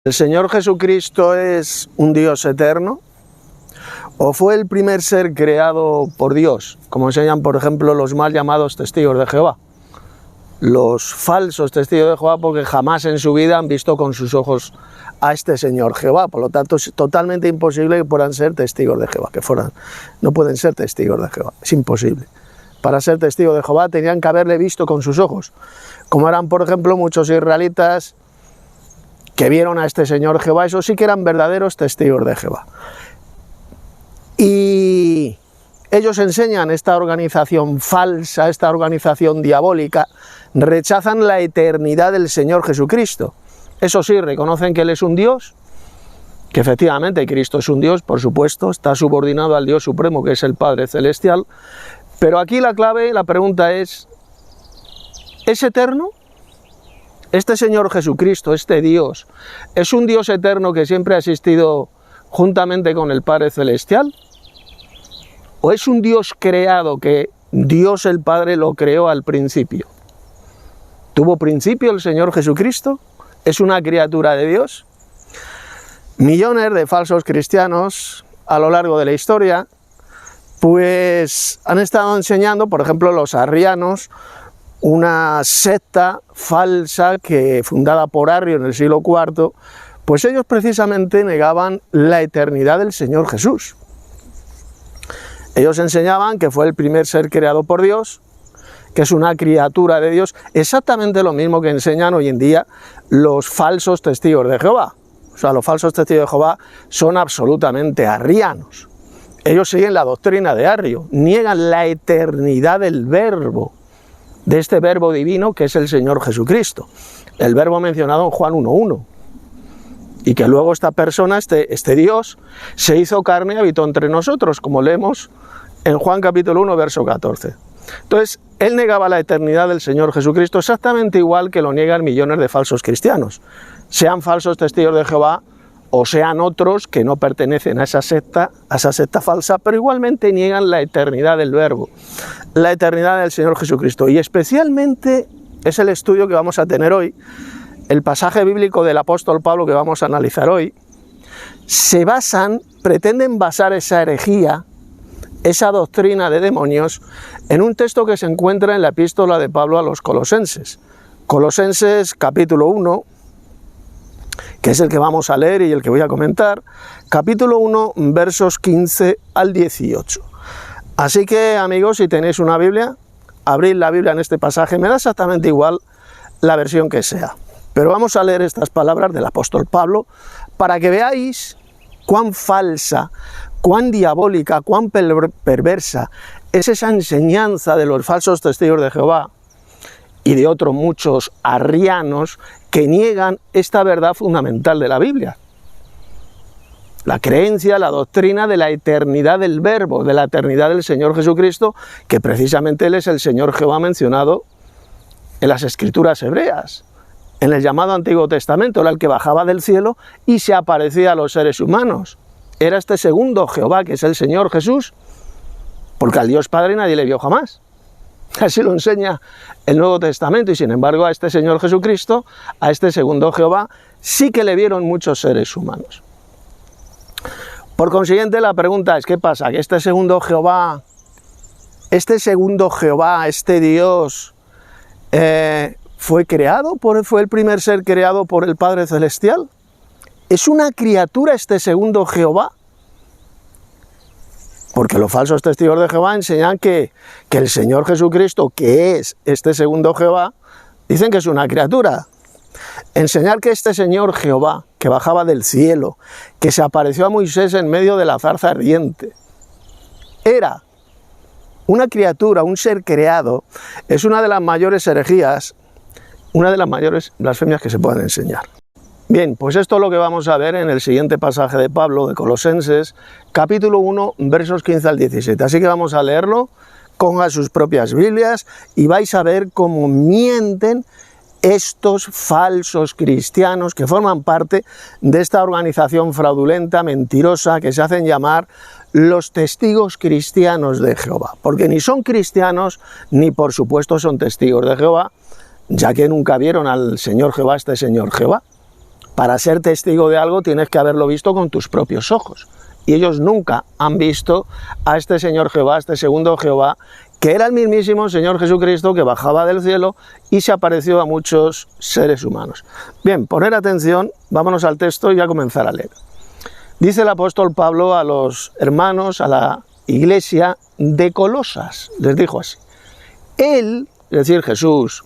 ¿El Señor Jesucristo es un Dios eterno? ¿O fue el primer ser creado por Dios? Como enseñan, por ejemplo, los mal llamados testigos de Jehová. Los falsos testigos de Jehová, porque jamás en su vida han visto con sus ojos a este Señor Jehová. Por lo tanto, es totalmente imposible que puedan ser testigos de Jehová. No pueden ser testigos de Jehová. Es imposible. Para ser testigos de Jehová tenían que haberle visto con sus ojos. Como eran, por ejemplo, muchos israelitas que vieron a este Señor Jehová. Esos sí que eran verdaderos testigos de Jehová. Y ellos enseñan esta organización falsa, esta organización diabólica, rechazan la eternidad del Señor Jesucristo. Eso sí, reconocen que Él es un Dios, que efectivamente Cristo es un Dios, por supuesto, está subordinado al Dios Supremo, que es el Padre Celestial, pero aquí la clave, la pregunta ¿es eterno? Este Señor Jesucristo, este Dios, ¿es un Dios eterno que siempre ha existido juntamente con el Padre Celestial? ¿O es un Dios creado que Dios el Padre lo creó al principio? ¿Tuvo principio el Señor Jesucristo? ¿Es una criatura de Dios? Millones de falsos cristianos a lo largo de la historia pues han estado enseñando, por ejemplo, los arrianos, una secta falsa fundada por Arrio en el siglo IV, pues ellos precisamente negaban la eternidad del Señor Jesús. Ellos enseñaban que fue el primer ser creado por Dios, que es una criatura de Dios, exactamente lo mismo que enseñan hoy en día los falsos testigos de Jehová. O sea, los falsos testigos de Jehová son absolutamente arrianos. Ellos siguen la doctrina de Arrio, niegan la eternidad del Verbo, de este Verbo divino que es el Señor Jesucristo. El Verbo mencionado en Juan 1:1. Y que luego esta persona, este Dios, se hizo carne y habitó entre nosotros, como leemos en Juan capítulo 1, verso 14. Entonces, él negaba la eternidad del Señor Jesucristo exactamente igual que lo niegan millones de falsos cristianos, sean falsos testigos de Jehová o sean otros que no pertenecen a esa secta falsa, pero igualmente niegan la eternidad del Verbo, la eternidad del Señor Jesucristo. Y especialmente es el estudio que vamos a tener hoy, el pasaje bíblico del apóstol Pablo que vamos a analizar hoy, pretenden basar esa herejía, esa doctrina de demonios, en un texto que se encuentra en la epístola de Pablo a los Colosenses. Colosenses capítulo 1, que es el que vamos a leer y el que voy a comentar, capítulo 1, versos 15 al 18. Así que, amigos, si tenéis una Biblia, abrid la Biblia en este pasaje, me da exactamente igual la versión que sea. Pero vamos a leer estas palabras del apóstol Pablo para que veáis cuán falsa, cuán diabólica, cuán perversa es esa enseñanza de los falsos testigos de Jehová y de otros muchos arrianos que niegan esta verdad fundamental de la Biblia. La creencia, la doctrina de la eternidad del Verbo, de la eternidad del Señor Jesucristo, que precisamente Él es el Señor Jehová mencionado en las Escrituras hebreas. En el llamado Antiguo Testamento era el que bajaba del cielo y se aparecía a los seres humanos. Era este segundo Jehová, que es el Señor Jesús, porque al Dios Padre nadie le vio jamás. Así lo enseña el Nuevo Testamento, y sin embargo a este Señor Jesucristo, a este segundo Jehová, sí que le vieron muchos seres humanos. Por consiguiente, la pregunta es, ¿qué pasa? Que este segundo Jehová, este Dios, fue el primer ser creado por el Padre Celestial. ¿Es una criatura este segundo Jehová? Porque los falsos testigos de Jehová enseñan que el Señor Jesucristo, que es este segundo Jehová, dicen que es una criatura. Enseñar que este Señor Jehová, que bajaba del cielo, que se apareció a Moisés en medio de la zarza ardiente, era una criatura, un ser creado, es una de las mayores herejías, una de las mayores blasfemias que se pueden enseñar. Bien, pues esto es lo que vamos a ver en el siguiente pasaje de Pablo, de Colosenses, capítulo 1, versos 15 al 17. Así que vamos a leerlo, cojan sus propias Biblias y vais a ver cómo mienten estos falsos cristianos que forman parte de esta organización fraudulenta, mentirosa, que se hacen llamar los testigos cristianos de Jehová. Porque ni son cristianos, ni por supuesto son testigos de Jehová, ya que nunca vieron al Señor Jehová, este Señor Jehová. Para ser testigo de algo tienes que haberlo visto con tus propios ojos. Y ellos nunca han visto a este Señor Jehová, este segundo Jehová, que era el mismísimo Señor Jesucristo que bajaba del cielo y se apareció a muchos seres humanos. Bien, poner atención, vámonos al texto y ya comenzar a leer. Dice el apóstol Pablo a los hermanos, a la iglesia de Colosas, les dijo así: Él, es decir, Jesús,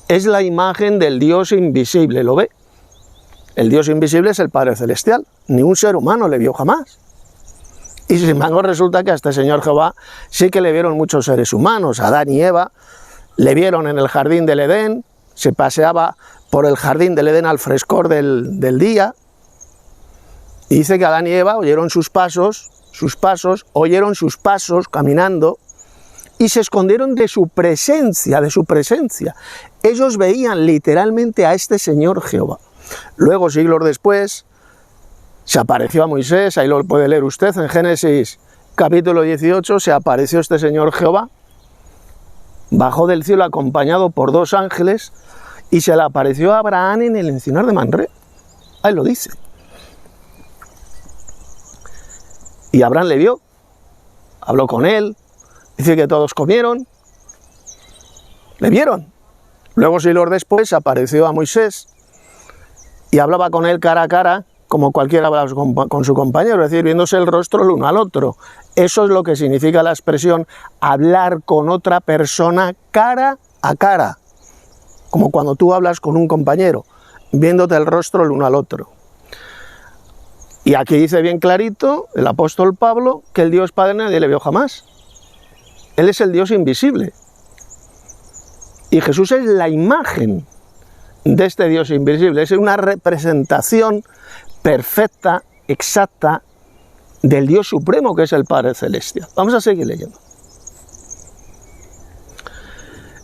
es la imagen del Dios invisible, ¿lo ve? El Dios invisible es el Padre Celestial, ni un ser humano le vio jamás. Y sin embargo resulta que a este Señor Jehová sí que le vieron muchos seres humanos. Adán y Eva le vieron en el jardín del Edén, se paseaba por el jardín del Edén al frescor del día. Y dice que Adán y Eva oyeron sus pasos caminando y se escondieron de su presencia, Ellos veían literalmente a este Señor Jehová. Luego, siglos después, se apareció a Moisés, ahí lo puede leer usted, en Génesis capítulo 18, se apareció este Señor Jehová, bajó del cielo acompañado por 2 ángeles y se le apareció a Abraham en el encinar de Mamre. Ahí lo dice. Y Abraham le vio, habló con él, dice que todos comieron, le vieron. Luego, siglos después, se apareció a Moisés y hablaba con él cara a cara, como cualquiera habla con su compañero, es decir, viéndose el rostro el uno al otro. Eso es lo que significa la expresión hablar con otra persona cara a cara, como cuando tú hablas con un compañero, viéndote el rostro el uno al otro. Y aquí dice bien clarito el apóstol Pablo que el Dios Padre nadie le vio jamás. Él es el Dios invisible. Y Jesús es la imagen de este Dios invisible, es una representación perfecta, exacta, del Dios supremo que es el Padre Celestial. Vamos a seguir leyendo.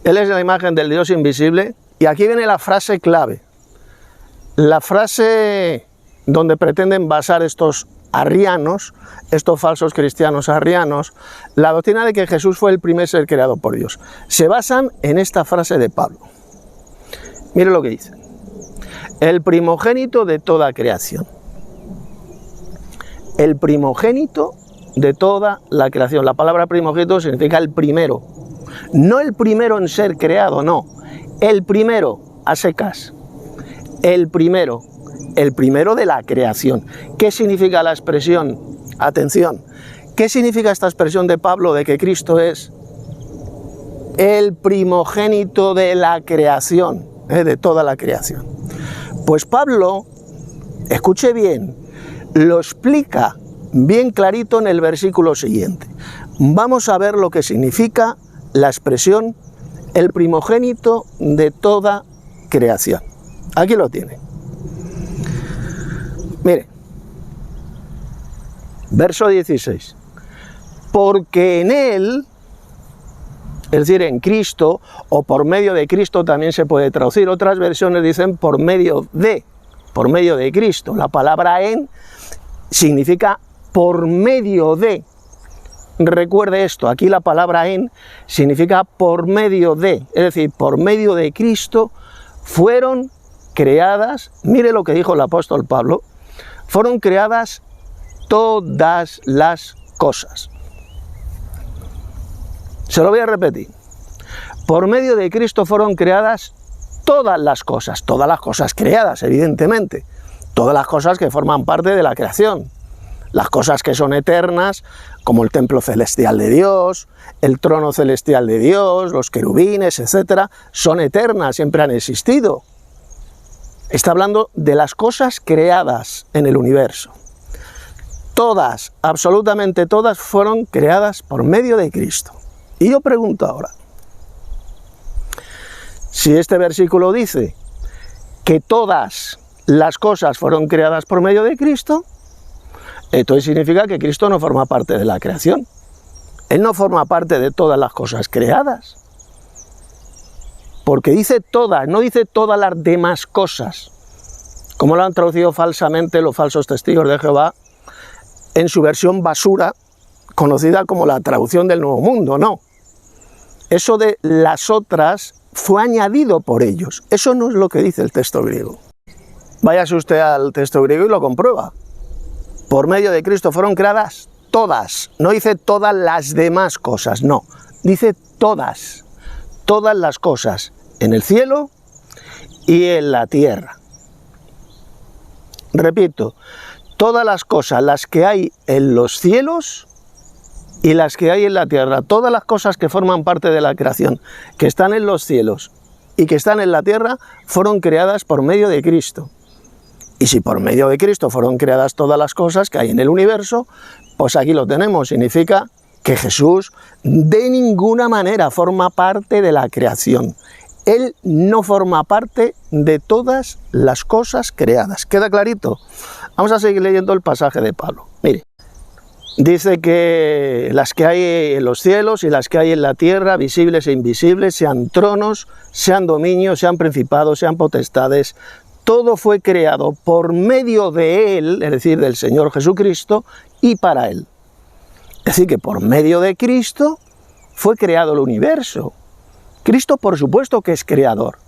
Él es la imagen del Dios invisible y aquí viene la frase clave, la frase donde pretenden basar estos arrianos, estos falsos cristianos arrianos, la doctrina de que Jesús fue el primer ser creado por Dios. Se basan en esta frase de Pablo. Mire lo que dice: el primogénito de toda creación. El primogénito de toda la creación. La palabra primogénito significa el primero. No el primero en ser creado, no. El primero, a secas. El primero de la creación. ¿Qué significa la expresión? Atención. ¿Qué significa esta expresión de Pablo de que Cristo es el primogénito de la creación? De toda la creación. Pues Pablo, escuche bien, lo explica bien clarito en el versículo siguiente. Vamos a ver lo que significa la expresión el primogénito de toda creación. Aquí lo tiene. Mire, verso 16. Porque en él, es decir, en Cristo, o por medio de Cristo también se puede traducir. Otras versiones dicen por medio de Cristo. La palabra en significa por medio de. Recuerde esto, aquí la palabra en significa por medio de, es decir, por medio de Cristo fueron creadas, mire lo que dijo el apóstol Pablo, fueron creadas todas las cosas. Se lo voy a repetir. Por medio de Cristo fueron creadas todas las cosas creadas, evidentemente, todas las cosas que forman parte de la creación, las cosas que son eternas, como el templo celestial de Dios, el trono celestial de Dios, los querubines, etcétera, son eternas, siempre han existido. Está hablando de las cosas creadas en el universo. Todas, absolutamente todas, fueron creadas por medio de Cristo. Y yo pregunto ahora, si este versículo dice que todas las cosas fueron creadas por medio de Cristo, entonces significa que Cristo no forma parte de la creación. Él no forma parte de todas las cosas creadas. Porque dice todas, no dice todas las demás cosas, como lo han traducido falsamente los falsos testigos de Jehová en su versión basura, conocida como la traducción del Nuevo Mundo. No. Eso de las otras fue añadido por ellos. Eso no es lo que dice el texto griego. Váyase usted al texto griego y lo comprueba. Por medio de Cristo fueron creadas todas. No dice todas las demás cosas, no. Dice todas. Todas las cosas en el cielo y en la tierra. Repito, todas las cosas, las que hay en los cielos y las que hay en la tierra, todas las cosas que forman parte de la creación, que están en los cielos y que están en la tierra, fueron creadas por medio de Cristo. Y si por medio de Cristo fueron creadas todas las cosas que hay en el universo, pues aquí lo tenemos. Significa que Jesús de ninguna manera forma parte de la creación. Él no forma parte de todas las cosas creadas. ¿Queda clarito? Vamos a seguir leyendo el pasaje de Pablo. Mire, dice que las que hay en los cielos y las que hay en la tierra, visibles e invisibles, sean tronos, sean dominios, sean principados, sean potestades, todo fue creado por medio de Él, es decir, del Señor Jesucristo, y para Él. Es decir, que por medio de Cristo fue creado el universo. Cristo, por supuesto, que es creador.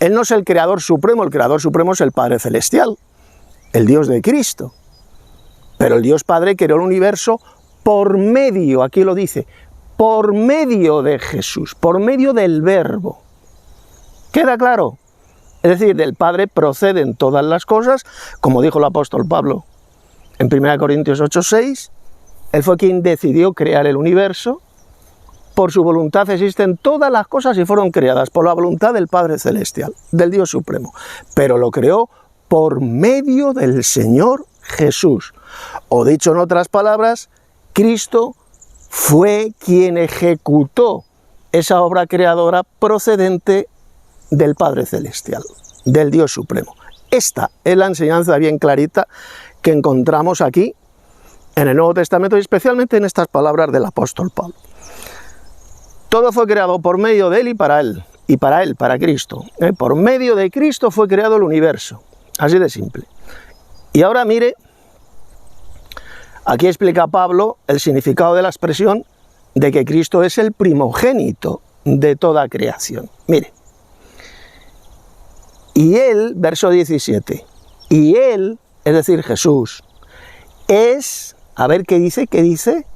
Él no es el creador supremo es el Padre Celestial, el Dios de Cristo. Pero el Dios Padre creó el universo por medio, aquí lo dice, por medio de Jesús, por medio del Verbo. ¿Queda claro? Es decir, del Padre proceden todas las cosas, como dijo el apóstol Pablo en 1 Corintios 8:6, Él fue quien decidió crear el universo, por su voluntad existen todas las cosas y fueron creadas por la voluntad del Padre Celestial, del Dios Supremo, pero lo creó por medio del Señor Jesús. O dicho en otras palabras, Cristo fue quien ejecutó esa obra creadora procedente del Padre Celestial, del Dios Supremo. Esta es la enseñanza bien clarita que encontramos aquí en el Nuevo Testamento y especialmente en estas palabras del apóstol Pablo. Todo fue creado por medio de Él y para Él, para Cristo. Por medio de Cristo fue creado el universo, así de simple. Y ahora mire, aquí explica Pablo el significado de la expresión de que Cristo es el primogénito de toda creación. Mire, y Él, verso 17, y Él, es decir, Jesús, es, a ver qué dice,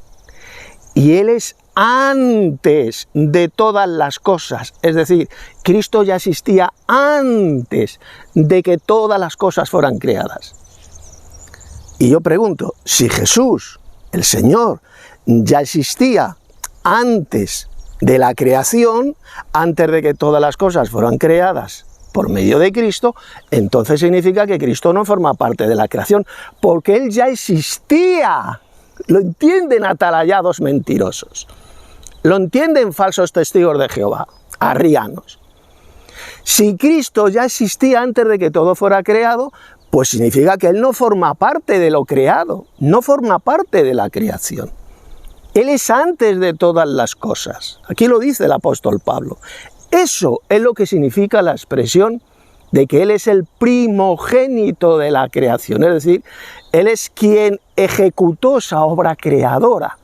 y Él es antes de todas las cosas, es decir, Cristo ya existía antes de que todas las cosas fueran creadas. Y yo pregunto, si Jesús, el Señor, ya existía antes de la creación, antes de que todas las cosas fueran creadas por medio de Cristo, entonces significa que Cristo no forma parte de la creación, porque Él ya existía. Lo entienden atalayados mentirosos. Lo entienden falsos testigos de Jehová, arrianos. Si Cristo ya existía antes de que todo fuera creado, pues significa que Él no forma parte de lo creado, no forma parte de la creación. Él es antes de todas las cosas. Aquí lo dice el apóstol Pablo. Eso es lo que significa la expresión de que Él es el primogénito de la creación. Es decir, Él es quien ejecutó esa obra creadora.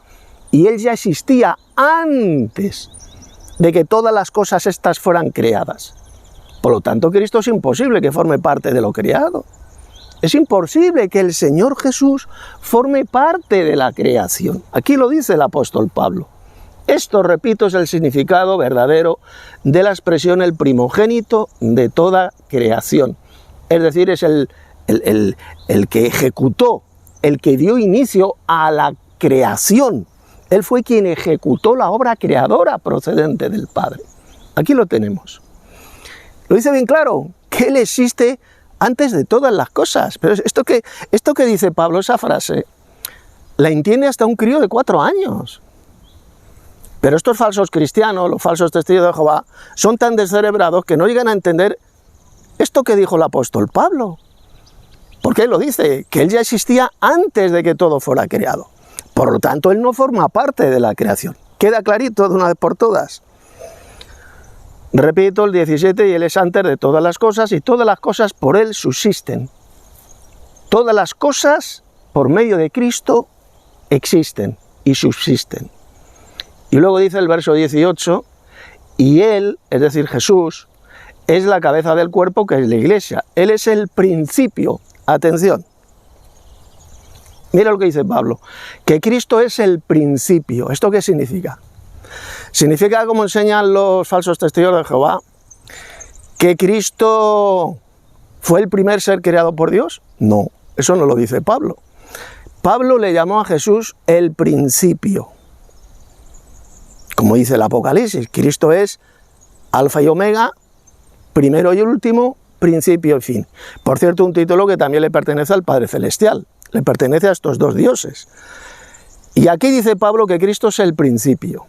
Y Él ya existía antes de que todas las cosas estas fueran creadas. Por lo tanto, Cristo es imposible que forme parte de lo creado. Es imposible que el Señor Jesús forme parte de la creación. Aquí lo dice el apóstol Pablo. Esto, repito, es el significado verdadero de la expresión el primogénito de toda creación. Es decir, es el que ejecutó, el que dio inicio a la creación. Él fue quien ejecutó la obra creadora procedente del Padre. Aquí lo tenemos. Lo dice bien claro, que Él existe antes de todas las cosas. Pero esto que dice Pablo, esa frase, la entiende hasta un crío de 4 años. Pero estos falsos cristianos, los falsos testigos de Jehová, son tan descerebrados que no llegan a entender esto que dijo el apóstol Pablo. Porque él lo dice, que Él ya existía antes de que todo fuera creado. Por lo tanto, Él no forma parte de la creación. ¿Queda clarito de una vez por todas? Repito, el 17, y Él es antes de todas las cosas, y todas las cosas por Él subsisten. Todas las cosas, por medio de Cristo, existen y subsisten. Y luego dice el verso 18, y Él, es decir, Jesús, es la cabeza del cuerpo, que es la Iglesia. Él es el principio. Atención. Mira lo que dice Pablo, que Cristo es el principio. ¿Esto qué significa? Significa, como enseñan los falsos testigos de Jehová, que Cristo fue el primer ser creado por Dios. No, eso no lo dice Pablo. Pablo le llamó a Jesús el principio. Como dice el Apocalipsis, Cristo es Alfa y Omega, primero y último, principio y fin. Por cierto, un título que también le pertenece al Padre Celestial, le pertenece a estos dos dioses. Y aquí dice Pablo que Cristo es el principio.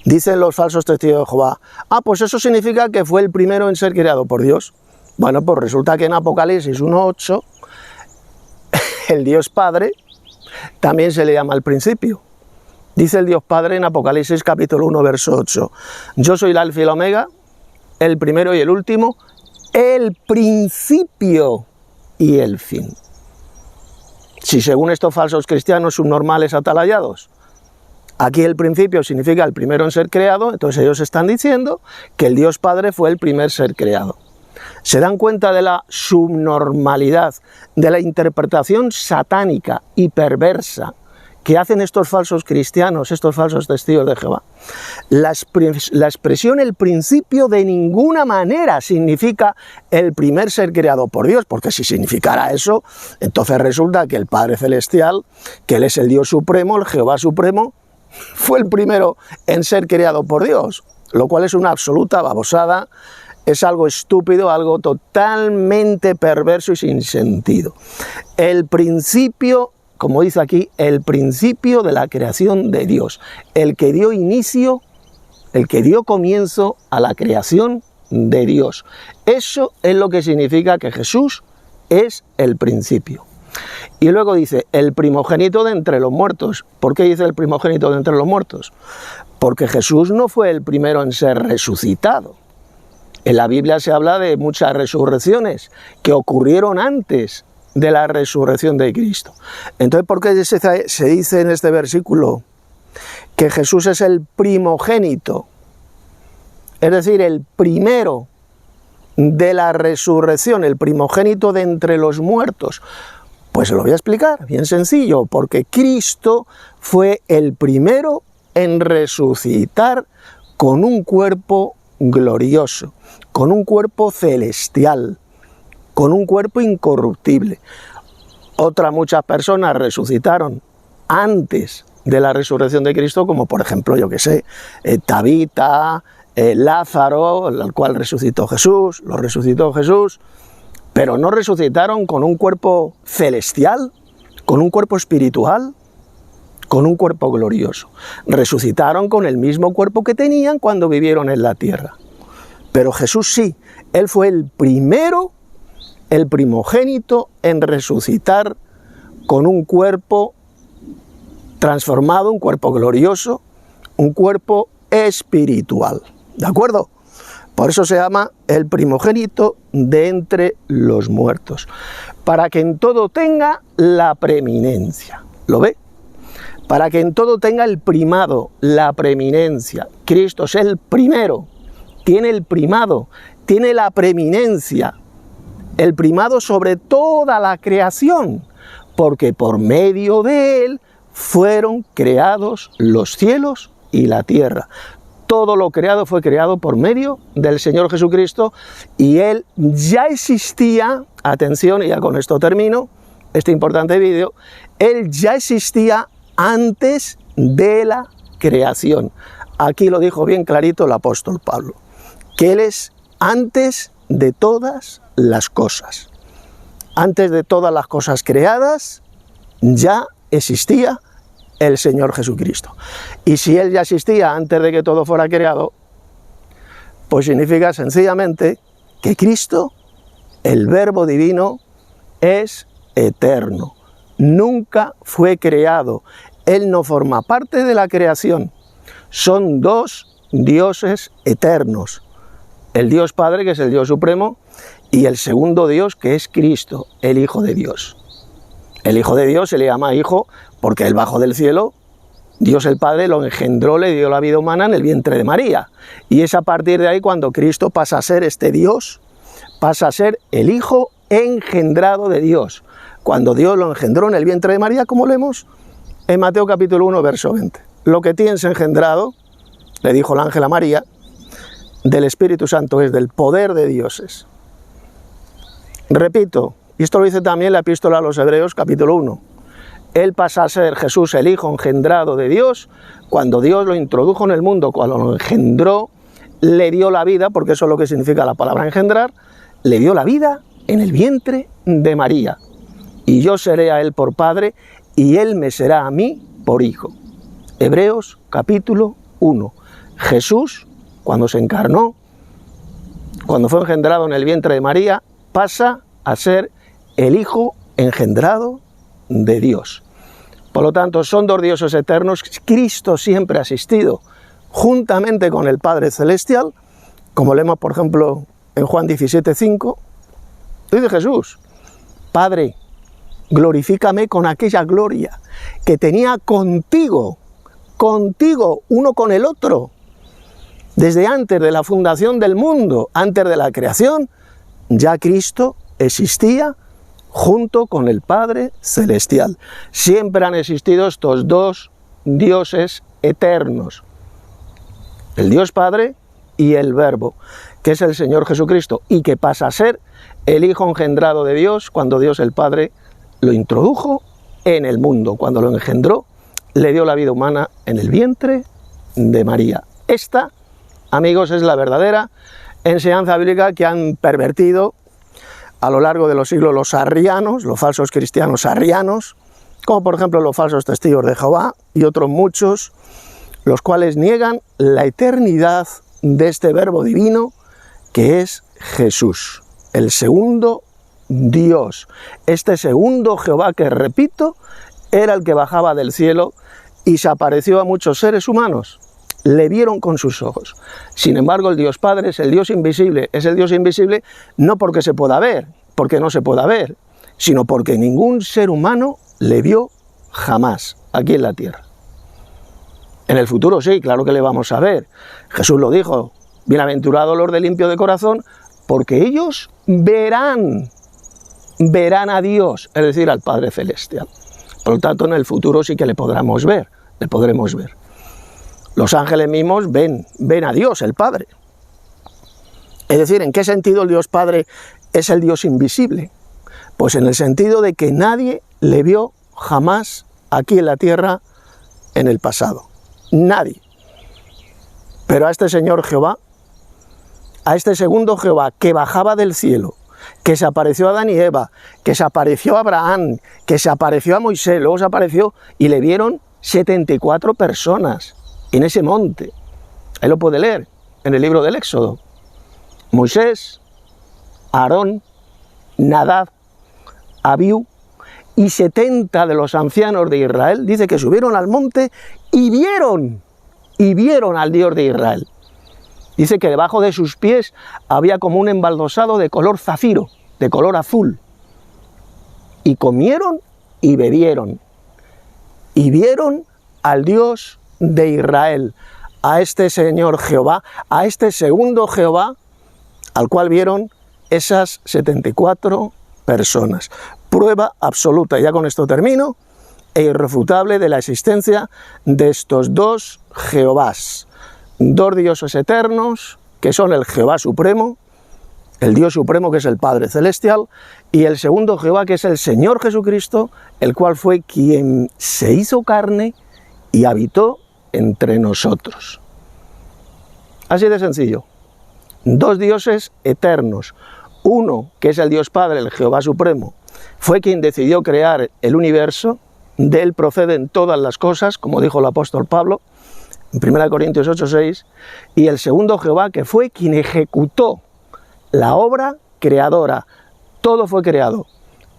Dicen los falsos testigos de Jehová, pues eso significa que fue el primero en ser creado por Dios. Bueno, pues resulta que en Apocalipsis 1:8, el Dios Padre también se le llama el principio. Dice el Dios Padre en Apocalipsis capítulo 1, verso 8, yo soy el Alfa y el Omega, el primero y el último, el principio y el fin. Si según estos falsos cristianos subnormales atalayados, aquí el principio significa el primero en ser creado, entonces ellos están diciendo que el Dios Padre fue el primer ser creado. ¿Se dan cuenta de la subnormalidad, de la interpretación satánica y perversa que hacen estos falsos cristianos, estos falsos testigos de Jehová? La expresión el principio de ninguna manera significa el primer ser creado por Dios, porque si significara eso, entonces resulta que el Padre Celestial, que Él es el Dios Supremo, el Jehová Supremo, fue el primero en ser creado por Dios, lo cual es una absoluta babosada, es algo estúpido, algo totalmente perverso y sin sentido. El principio, como dice aquí, el principio de la creación de Dios, el que dio inicio, el que dio comienzo a la creación de Dios. Eso es lo que significa que Jesús es el principio. Y luego dice, el primogénito de entre los muertos. ¿Por qué dice el primogénito de entre los muertos? Porque Jesús no fue el primero en ser resucitado. En la Biblia se habla de muchas resurrecciones que ocurrieron antes de la resurrección de Cristo. Entonces, ¿por qué se dice en este versículo que Jesús es el primogénito? Es decir, el primero de la resurrección, el primogénito de entre los muertos. Pues se lo voy a explicar, bien sencillo, porque Cristo fue el primero en resucitar con un cuerpo glorioso, con un cuerpo celestial, con un cuerpo incorruptible. Muchas personas resucitaron antes de la resurrección de Cristo, como por ejemplo, yo que sé, Tabita, Lázaro, al cual resucitó Jesús, lo resucitó Jesús, pero no resucitaron con un cuerpo celestial, con un cuerpo espiritual, con un cuerpo glorioso. Resucitaron con el mismo cuerpo que tenían cuando vivieron en la tierra. Pero Jesús sí, Él fue el primero, el primogénito en resucitar con un cuerpo transformado, un cuerpo glorioso, un cuerpo espiritual. ¿De acuerdo? Por eso se llama el primogénito de entre los muertos. Para que en todo tenga la preeminencia. ¿Lo ve? Para que en todo tenga el primado, la preeminencia. Cristo es el primero, tiene el primado, tiene la preeminencia, el primado sobre toda la creación, porque por medio de Él fueron creados los cielos y la tierra. Todo lo creado fue creado por medio del Señor Jesucristo y Él ya existía, atención, y ya con esto termino este importante vídeo, Él ya existía antes de la creación. Aquí lo dijo bien clarito el apóstol Pablo, que Él es antes de todas las cosas. Antes de todas las cosas creadas, ya existía el Señor Jesucristo. Y si Él ya existía antes de que todo fuera creado, pues significa sencillamente que Cristo, el Verbo Divino, es eterno. Nunca fue creado. Él no forma parte de la creación. Son dos dioses eternos. El Dios Padre, que es el Dios Supremo, y el segundo Dios, que es Cristo, el Hijo de Dios. El Hijo de Dios se le llama Hijo porque Él bajó del cielo Dios el Padre lo engendró, le dio la vida humana en el vientre de María. Y es a partir de ahí cuando Cristo pasa a ser este Dios, pasa a ser el Hijo engendrado de Dios. Cuando Dios lo engendró en el vientre de María, como leemos en Mateo capítulo 1, verso 20. Lo que tienes engendrado, le dijo el ángel a María, del Espíritu Santo, es del poder de dioses. Repito, y esto lo dice también la epístola a los Hebreos capítulo 1. Él pasa a ser Jesús el Hijo engendrado de Dios, cuando Dios lo introdujo en el mundo, cuando lo engendró, le dio la vida, porque eso es lo que significa la palabra engendrar, le dio la vida en el vientre de María. Y yo seré a él por padre, y él me será a mí por hijo. Hebreos capítulo 1. Jesús, cuando se encarnó, cuando fue engendrado en el vientre de María, pasa a ser el Hijo engendrado de Dios. Por lo tanto, son dos dioses eternos. Cristo siempre ha existido juntamente con el Padre Celestial, como leemos, por ejemplo, en Juan 17:5, dice Jesús: Padre, glorifícame con aquella gloria que tenía contigo, uno con el otro, desde antes de la fundación del mundo, antes de la creación. Ya Cristo existía junto con el Padre Celestial. Siempre han existido estos dos dioses eternos, el Dios Padre y el Verbo, que es el Señor Jesucristo, y que pasa a ser el Hijo engendrado de Dios cuando Dios el Padre lo introdujo en el mundo. Cuando lo engendró, le dio la vida humana en el vientre de María. Esta, amigos, es la verdadera enseñanza bíblica que han pervertido a lo largo de los siglos los arrianos, los falsos cristianos arrianos, como por ejemplo los falsos testigos de Jehová y otros muchos, los cuales niegan la eternidad de este Verbo divino que es Jesús, el segundo Dios, este segundo Jehová que, repito, era el que bajaba del cielo y se apareció a muchos seres humanos. Le vieron con sus ojos. Sin embargo, el Dios Padre es el Dios invisible. Es el Dios invisible no porque se pueda ver, porque no se pueda ver, sino porque ningún ser humano le vio jamás aquí en la tierra. En el futuro sí, claro que le vamos a ver. Jesús lo dijo: bienaventurados los de limpio de corazón, porque ellos verán a Dios, es decir, al Padre Celestial. Por lo tanto, en el futuro sí que le podremos ver. Los ángeles mismos ven a Dios, el Padre. Es decir, ¿en qué sentido el Dios Padre es el Dios invisible? Pues en el sentido de que nadie le vio jamás aquí en la tierra en el pasado. Nadie. Pero a este Señor Jehová, a este segundo Jehová que bajaba del cielo, que se apareció a Adán y Eva, que se apareció a Abraham, que se apareció a Moisés, luego se apareció y le vieron 74 personas en ese monte. Ahí lo puede leer en el libro del Éxodo. Moisés, Aarón, Nadab, Abiú y 70 de los ancianos de Israel, dice que subieron al monte y vieron al Dios de Israel. Dice que debajo de sus pies había como un embaldosado de color zafiro, de color azul. Y comieron y bebieron. Y vieron al Dios de Israel, a este Señor Jehová, a este segundo Jehová, al cual vieron esas 74 personas. Prueba absoluta, ya con esto termino, e irrefutable de la existencia de estos dos Jehovás. Dos dioses eternos, que son el Jehová Supremo, el Dios Supremo, que es el Padre Celestial, y el segundo Jehová, que es el Señor Jesucristo, el cual fue quien se hizo carne y habitó entre nosotros. Así de sencillo. Dos dioses eternos. Uno, que es el Dios Padre, el Jehová Supremo, fue quien decidió crear el universo, de él proceden todas las cosas, como dijo el apóstol Pablo, en 1 Corintios 8:6, y el segundo Jehová, que fue quien ejecutó la obra creadora. Todo fue creado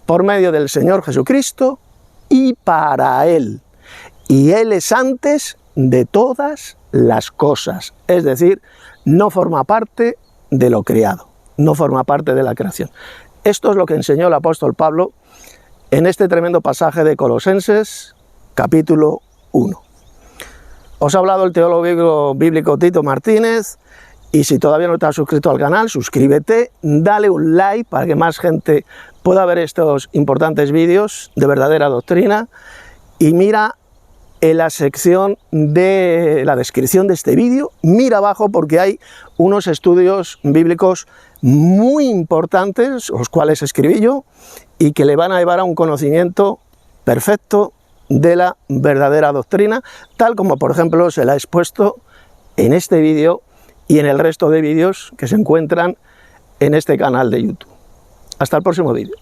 por medio del Señor Jesucristo y para Él. Y Él es antes de todas las cosas. Es decir, no forma parte de lo creado, no forma parte de la creación. Esto es lo que enseñó el apóstol Pablo en este tremendo pasaje de Colosenses, capítulo 1. Os ha hablado el teólogo bíblico Tito Martínez, y si todavía no te has suscrito al canal, suscríbete, dale un like para que más gente pueda ver estos importantes vídeos de verdadera doctrina, y mira en la sección de la descripción de este vídeo, mira abajo porque hay unos estudios bíblicos muy importantes, los cuales escribí yo, y que le van a llevar a un conocimiento perfecto de la verdadera doctrina, tal como por ejemplo se la he expuesto en este vídeo y en el resto de vídeos que se encuentran en este canal de YouTube. Hasta el próximo vídeo.